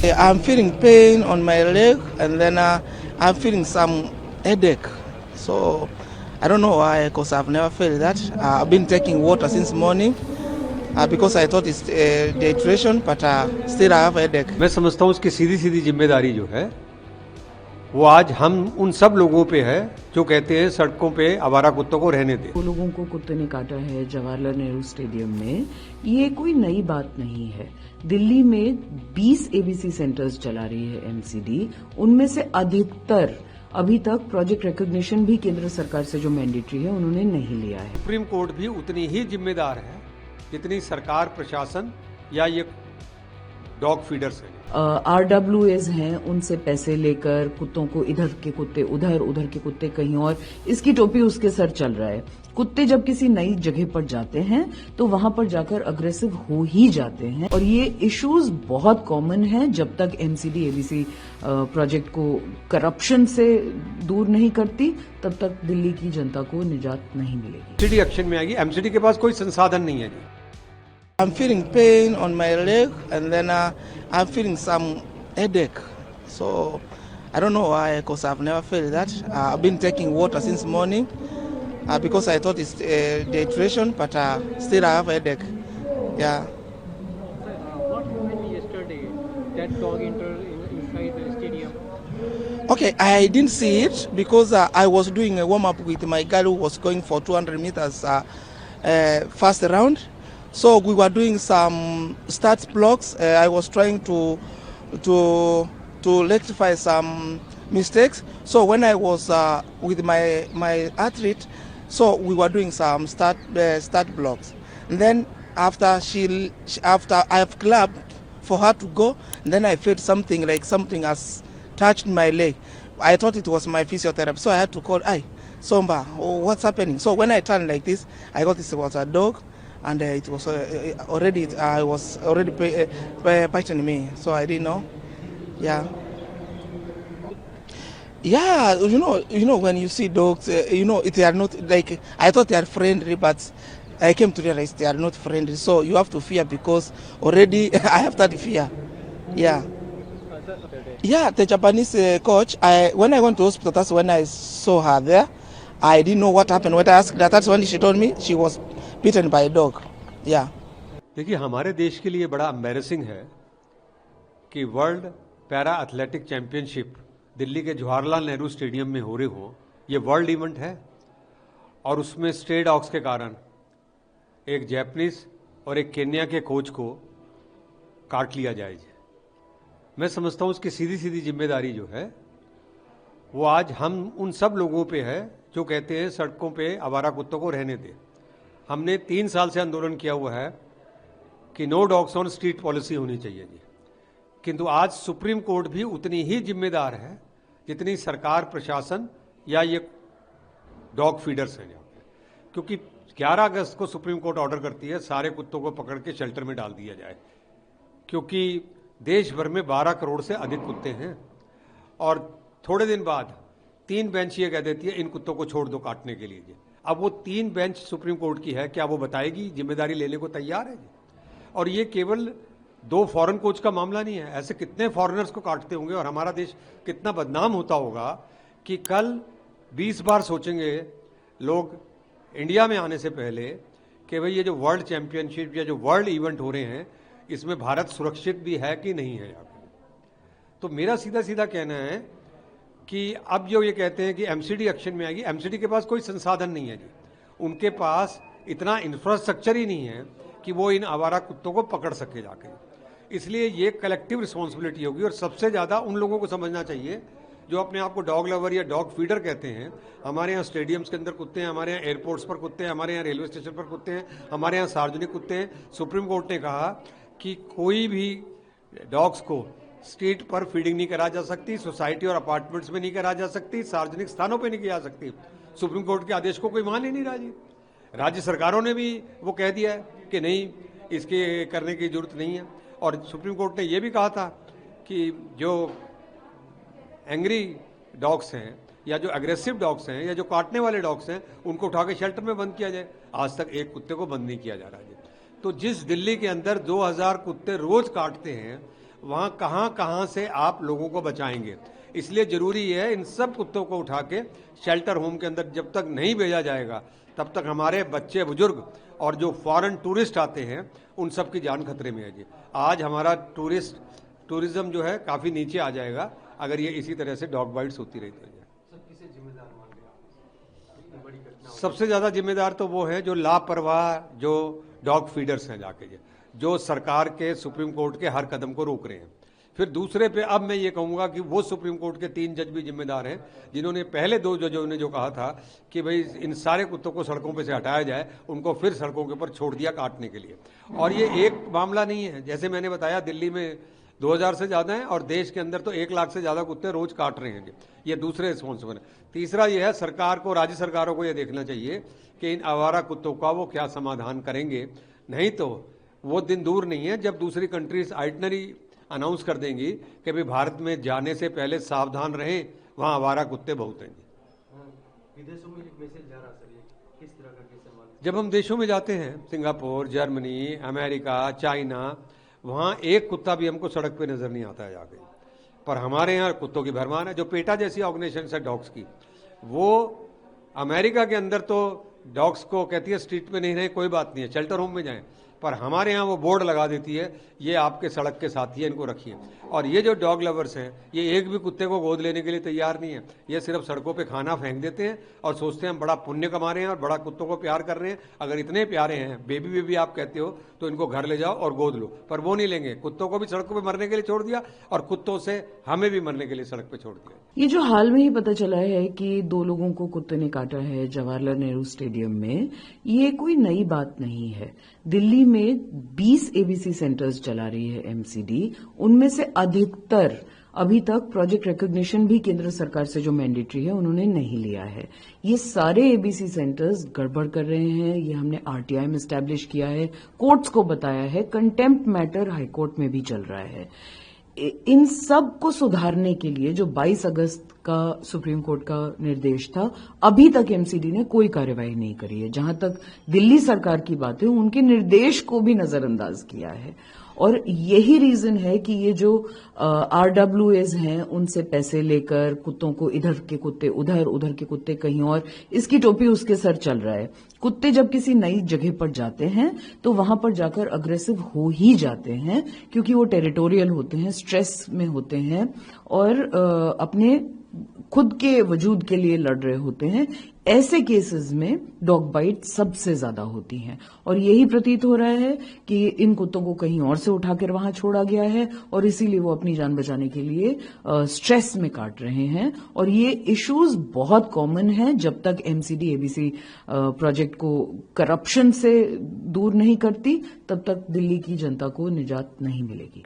I'm feeling pain on my leg, and then I'm feeling some headache. So I don't know why, because I've never felt that. I've been taking water since morning because I thought it's dehydration, but still I have a headache. मैं समझता हूं उसकी सीधी सीधी जिम्मेदारी जो है वो आज हम उन सब लोगों पे है जो कहते हैं सड़कों पे आवारा कुत्तों को रहने दे। वो लोगों को कुत्ते ने काटा है जवाहरलाल नेहरू स्टेडियम में, ये कोई नई बात नहीं है। दिल्ली में 20 एबीसी सेंटर्स चला रही है एमसीडी, उनमें से अधिकतर अभी तक प्रोजेक्ट रिकॉग्निशन भी केंद्र सरकार से जो मैंडेटरी है उन्होंने नहीं लिया है। सुप्रीम कोर्ट भी उतनी ही जिम्मेदार है जितनी सरकार, प्रशासन या ये डॉग फीडर्स हैं। RWAs हैं, उनसे पैसे लेकर कुत्तों को, इधर के कुत्ते उधर, उधर के कुत्ते कहीं और, इसकी टोपी उसके सर चल रहा है। कुत्ते जब किसी नई जगह पर जाते हैं तो वहां पर जाकर अग्रेसिव हो ही जाते हैं, और ये इश्यूज बहुत कॉमन हैं। जब तक एमसीडी एबीसी प्रोजेक्ट को करप्शन से दूर नहीं करती तब तक दिल्ली की जनता को निजात नहीं मिलेगी। एमसीडी एक्शन में आएगी। एमसीडी के पास कोई संसाधन नहीं है जी। I'm feeling pain on my leg, and then I'm feeling some headache. So I don't know why, because I've never felt that. I've been taking water since morning because I thought it's dehydration, but still I have a headache. Yeah. What happened yesterday? That dog entered inside the stadium. Okay, I didn't see it because I was doing a warm up with my girl who was going for 200 meters first round. So we were doing some stats blocks. I was trying to rectify some mistakes. So when I was with my athlete, so we were doing some stat blocks. And then after after I have clapped for her to go, and then I felt something like something has touched my leg. I thought it was my physiotherapist, so I had to call, "Hey, Somba, what's happening?" So when I turned like this, I got this was a dog. And it was already, I was already biting me, so I didn't know. Yeah. Yeah, you know when you see dogs, they are not like, I thought they are friendly, but I came to realize they are not friendly. So you have to fear, because already I have that fear. Yeah. Yeah, the Japanese coach, when I went to hospital, that's when I saw her there. I didn't know what happened. When I asked her, that's when she told me she was bitten by a dog. Yeah. देखिए, हमारे देश के लिए बड़ा embarrassing है कि world para athletic championship Delhi के Jawaharlal Nehru stadium में हो रहे हो। ये वर्ल्ड इवेंट है और उसमें स्ट्रे डॉग्स के कारण एक जापानीज और एक केन्या के कोच को काट लिया जाए। मैं समझता हूं उसकी सीधी सीधी जिम्मेदारी जो है वो आज हम उन सब लोगों पे है जो कहते हैं सड़कों पे आवारा कुत्तों को रहने दे। हमने 3 साल से आंदोलन किया हुआ है कि no dogs on street policy होनी चाहिए जी, किंतु आज सुप्रीम कोर्ट भी उतनी ही जिम्मेदार है जितनी सरकार, प्रशासन या ये डॉग फीडर्स हैं यहाँ पे। क्योंकि 11 अगस्त को सुप्रीम कोर्ट ऑर्डर करती है सारे कुत्तों को पकड़ के शेल्टर में डाल दिया जाए, क्योंकि देश भर में 12 करोड़ से अधिक कुत्ते हैं। और थोड़े दिन बाद 3 बेंच ये कह देती है इन कुत्तों को छोड़ दो काटने के लिए जी। अब वो 3 बेंच सुप्रीम कोर्ट की है, क्या वो बताएगी, जिम्मेदारी लेने को तैयार है जी? और ये केवल 2 फॉरेन कोच का मामला नहीं है, ऐसे कितने फॉरेनर्स को काटते होंगे और हमारा देश कितना बदनाम होता होगा कि कल 20 बार सोचेंगे लोग इंडिया में आने से पहले कि भाई ये जो वर्ल्ड चैंपियनशिप या जो वर्ल्ड इवेंट हो रहे हैं इसमें भारत सुरक्षित भी है कि नहीं है। तो मेरा सीधा सीधा कहना है कि अब जो ये कहते हैं कि एमसीडी एक्शन में आएगी, एमसीडी के पास कोई संसाधन नहीं है जी। उनके पास इतना इंफ्रास्ट्रक्चर ही नहीं है कि वो इन आवारा कुत्तों को पकड़ सके जाके। इसलिए ये कलेक्टिव रिस्पॉन्सिबिलिटी होगी और सबसे ज़्यादा उन लोगों को समझना चाहिए जो अपने आप को डॉग लवर या डॉग फीडर कहते हैं। हमारे यहाँ स्टेडियम्स के अंदर कुत्ते हैं, हमारे यहाँ एयरपोर्ट्स पर कुत्ते हैं, हमारे यहाँ रेलवे स्टेशन पर कुत्ते हैं, हमारे यहाँ सार्वजनिक कुत्ते हैं। सुप्रीम कोर्ट ने कहा कि कोई भी डॉग्स को स्ट्रीट पर फीडिंग नहीं करा जा सकती, सोसाइटी और अपार्टमेंट्स में नहीं करा जा सकती, सार्वजनिक स्थानों पर नहीं की जा सकती। सुप्रीम कोर्ट के आदेश को कोई मान ही नहीं रहा जी। राज्य सरकारों ने भी वो कह दिया है कि नहीं, इसके करने की जरूरत नहीं है। और सुप्रीम कोर्ट ने ये भी कहा था कि जो एंग्री डॉग्स हैं या जो अग्रेसिव डॉग्स हैं या जो काटने वाले डॉग्स हैं उनको उठा के शेल्टर में बंद किया जाए। आज तक एक कुत्ते को बंद नहीं किया जा रहा है। तो जिस दिल्ली के अंदर 2000 कुत्ते रोज काटते हैं वहां कहां कहां से आप लोगों को बचाएंगे। इसलिए जरूरी है इन सब कुत्तों को उठा के शेल्टर होम के अंदर जब तक नहीं भेजा जाएगा तब तक हमारे बच्चे बुजुर्ग और जो फॉरेन टूरिस्ट आते हैं उन सब की जान खतरे में है जी। आज हमारा टूरिज्म जो है काफी नीचे आ जाएगा अगर ये इसी तरह से डॉग बाइट्स होती रही तो। सबसे ज्यादा जिम्मेदार तो वो है जो लापरवाह जो डॉग फीडर्स हैं जाके जो सरकार के सुप्रीम कोर्ट के हर कदम को रोक रहे हैं। फिर दूसरे पे अब मैं ये कहूंगा कि वो सुप्रीम कोर्ट के 3 जज भी जिम्मेदार हैं जिन्होंने पहले 2 जजों ने जो कहा था कि भाई इन सारे कुत्तों को सड़कों पे से हटाया जाए, उनको फिर सड़कों के ऊपर छोड़ दिया काटने के लिए। और ये एक मामला नहीं है, जैसे मैंने बताया दिल्ली में 2000 से ज्यादा है और देश के अंदर तो 1 लाख से ज्यादा कुत्ते रोज काट रहे हैं। ये दूसरे रिस्पॉन्सिबल है। तीसरा ये है सरकार को, राज्य सरकारों को ये देखना चाहिए कि इन आवारा कुत्तों का वो क्या समाधान करेंगे। नहीं तो वो दिन दूर नहीं है जब दूसरी कंट्रीज आइटनरी अनाउंस कर देंगी कि भाई भारत में जाने से पहले सावधान रहें, वहां आवारा कुत्ते बहुत हैं। विदेशों में एक मैसेज जा रहा सर, किस तरह का कैसे मान? जब हम देशों में जाते हैं, सिंगापुर, जर्मनी, अमेरिका, चाइना, वहां एक कुत्ता भी हमको सड़क पे नजर नहीं आता है जाके। पर हमारे यहाँ कुत्तों की भरमार है। जो पेटा जैसी ऑर्गेनाइजेशन है डॉग्स की, वो अमेरिका के अंदर तो डॉग्स को कहती है स्ट्रीट पे नहीं रहे कोई बात नहीं है, शेल्टर होम में जाएं। पर हमारे यहाँ वो बोर्ड लगा देती है ये आपके सड़क के साथी है, इनको रखिए। और ये जो डॉग लवर्स हैं ये एक भी कुत्ते को गोद लेने के लिए तैयार नहीं है। ये सिर्फ सड़कों पे खाना फेंक देते हैं और सोचते हैं हम बड़ा पुण्य कमा रहे हैं और बड़ा कुत्तों को प्यार कर रहे हैं। अगर इतने प्यारे हैं, बेबी बेबी आप कहते हो, तो इनको घर ले जाओ और गोद लो। पर वो नहीं लेंगे, कुत्तों को भी सड़कों पर मरने के लिए छोड़ दिया और कुत्तों से हमें भी मरने के लिए सड़क पर छोड़ दिया। ये जो हाल में ही पता चला है कि 2 लोगों को कुत्ते ने काटा है जवाहरलाल नेहरू स्टेडियम में, ये कोई नई बात नहीं है। दिल्ली में 20 एबीसी सेंटर्स चला रही है एमसीडी, उनमें से अधिकतर अभी तक प्रोजेक्ट रिकॉग्निशन भी केंद्र सरकार से जो मैंडेटरी है उन्होंने नहीं लिया है। ये सारे एबीसी सेंटर्स गड़बड़ कर रहे हैं। ये हमने आरटीआई में एस्टैब्लिश किया है, कोर्ट्स को बताया है, कंटेम्प्ट मैटर हाईकोर्ट में भी चल रहा है। इन सब को सुधारने के लिए जो 22 अगस्त का सुप्रीम कोर्ट का निर्देश था, अभी तक एमसीडी ने कोई कार्यवाही नहीं करी है। जहां तक दिल्ली सरकार की बात है, उनके निर्देश को भी नजरअंदाज किया है। और यही रीजन है कि ये जो आरडब्ल्यूएज हैं उनसे पैसे लेकर कुत्तों को इधर के कुत्ते उधर, उधर के कुत्ते कहीं और, इसकी टोपी उसके सर चल रहा है। कुत्ते जब किसी नई जगह पर जाते हैं तो वहां पर जाकर अग्रेसिव हो ही जाते हैं, क्योंकि वो टेरिटोरियल होते हैं, स्ट्रेस में होते हैं और अपने खुद के वजूद के लिए लड़ रहे होते हैं। ऐसे केसेस में डॉग बाइट सबसे ज्यादा होती हैं और यही प्रतीत हो रहा है कि इन कुत्तों को कहीं और से उठाकर वहां छोड़ा गया है और इसीलिए वो अपनी जान बचाने के लिए स्ट्रेस में काट रहे हैं। और ये इश्यूज बहुत कॉमन है। जब तक एमसीडी एबीसी प्रोजेक्ट को करप्शन से दूर नहीं करती, तब तक दिल्ली की जनता को निजात नहीं मिलेगी।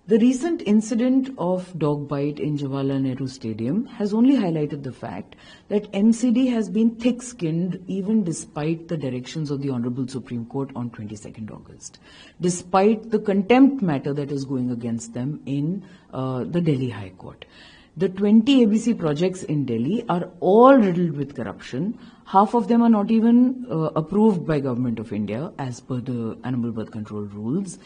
The recent incident of dog bite in Jawaharlal Nehru Stadium has only highlighted the fact that MCD has been thick-skinned even despite the directions of the Honorable Supreme Court on 22nd August, despite the contempt matter that is going against them in the Delhi High Court. The 20 ABC projects in Delhi are all riddled with corruption. Half of them are not even approved by Government of India as per the Animal Birth Control rules.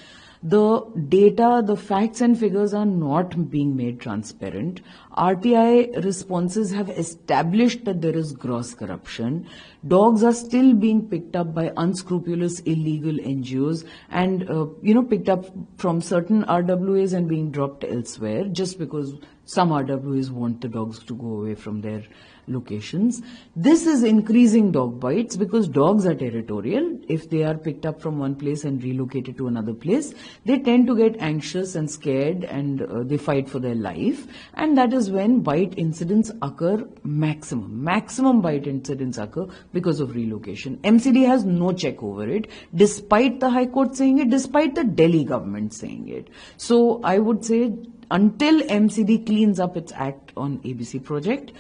The data, the facts and figures are not being made transparent. RTI responses have established that there is gross corruption. Dogs are still being picked up by unscrupulous illegal NGOs and, picked up from certain RWAs and being dropped elsewhere just because some RWAs want the dogs to go away from their locations. This is increasing dog bites because dogs are territorial. If they are picked up from one place and relocated to another place, they tend to get anxious and scared and they fight for their life. And that is when bite incidents occur maximum bite incidents occur because of relocation. MCD has no check over it, despite the High Court saying it, despite the Delhi government saying it. So I would say until MCD cleans up its act on ABC project,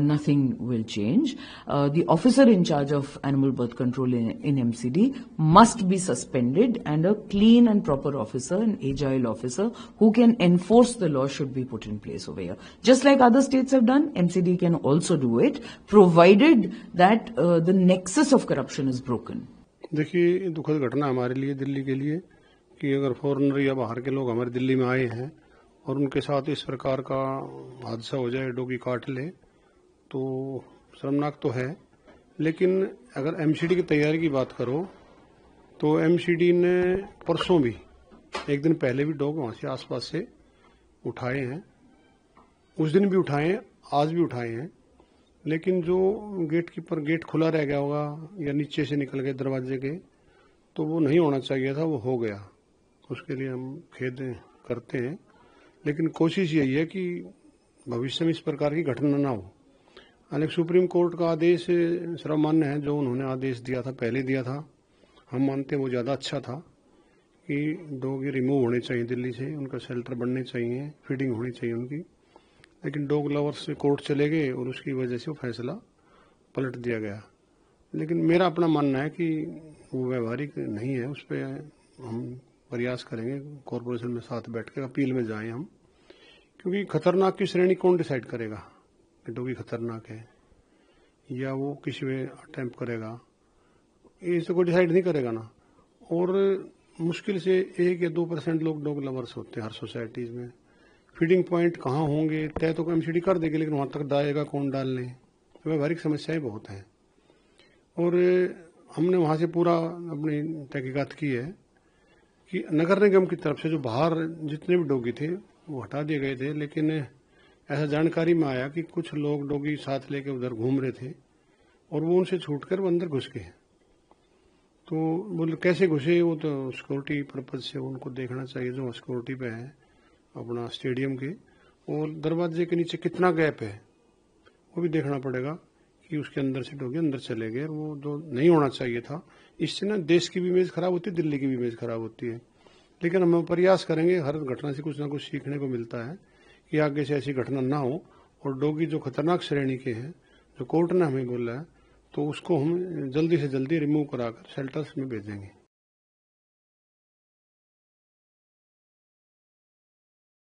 nothing will change. The officer in charge of animal birth control in MCD must be suspended, and a clean and proper officer, an agile officer who can enforce the law should be put in place over here. Just like other states have done, MCD can also do it, provided that the nexus of corruption is broken. देखिए, दुखद घटना हमारे लिए, दिल्ली के लिए, कि अगर foreigner या बाहर के लोग हमारे दिल्ली में आए हैं और उनके साथ इस प्रकार का हादसा हो जाए, डॉगी काट ले, तो शर्मनाक तो है। लेकिन अगर एमसीडी की तैयारी की बात करो तो एमसीडी ने परसों भी, एक दिन पहले भी डॉग वहाँ से आसपास से उठाए हैं, उस दिन भी उठाए हैं, आज भी उठाए हैं। लेकिन जो गेट कीपर, गेट खुला रह गया होगा या नीचे से निकल गए दरवाजे के, तो वो नहीं होना चाहिए था, वो हो गया। उसके लिए हम खेद करते हैं, लेकिन कोशिश यही है कि भविष्य में इस प्रकार की घटना ना हो। हालांकि सुप्रीम कोर्ट का आदेश सर्वमान्य है, जो उन्होंने आदेश दिया था, पहले दिया था, हम मानते हैं वो ज़्यादा अच्छा था कि डॉग रिमूव होने चाहिए दिल्ली से, उनका शेल्टर बनने चाहिए, फीडिंग होनी चाहिए उनकी। लेकिन डॉग लवर्स से कोर्ट चले गए और उसकी वजह से वो फैसला पलट दिया गया। लेकिन मेरा अपना मानना है कि वो व्यवहारिक नहीं है, उस पर हम प्रयास करेंगे, कॉरपोरेशन में साथ बैठ कर अपील में जाएं हम, क्योंकि खतरनाक की श्रेणी कौन डिसाइड करेगा कि डॉगी खतरनाक है या वो किसी में अटेम्प्ट करेगा, ये तो कोई डिसाइड नहीं करेगा ना। और मुश्किल से 1 या 2% लोग डॉग लवर्स होते हैं हर सोसाइटीज़ में। फीडिंग पॉइंट कहाँ होंगे तय तो एमसीडी कर देगी, लेकिन वहाँ तक डालेगा कौन डालने, व्यवहारिक समस्याएं बहुत हैं। और हमने वहाँ से पूरा अपनी तहकीकात की है कि नगर निगम की तरफ से जो बाहर जितने भी डॉगी थे वो हटा दिए गए थे, लेकिन ऐसा जानकारी में आया कि कुछ लोग डॉगी साथ लेके उधर घूम रहे थे और वो उनसे छूटकर वो अंदर घुस गए। तो बोले कैसे घुसे, वो तो सिक्योरिटी पर्पज से उनको देखना चाहिए, जो सिक्योरिटी पे है अपना स्टेडियम के, और दरवाजे के नीचे कितना गैप है वो भी देखना पड़ेगा कि उसके अंदर से डॉगी अंदर चले गए, वो जो नहीं होना चाहिए था। इससे ना देश की भी इमेज खराब होती है, दिल्ली की भी इमेज खराब होती है। लेकिन हम प्रयास करेंगे, हर घटना से कुछ ना कुछ सीखने को मिलता है कि आगे से ऐसी घटना ना हो। और डॉगी जो खतरनाक श्रेणी के हैं, जो कोर्ट ने हमें बोला है, तो उसको हम जल्दी से जल्दी रिमूव कराकर शेल्टर्स में भेजेंगे।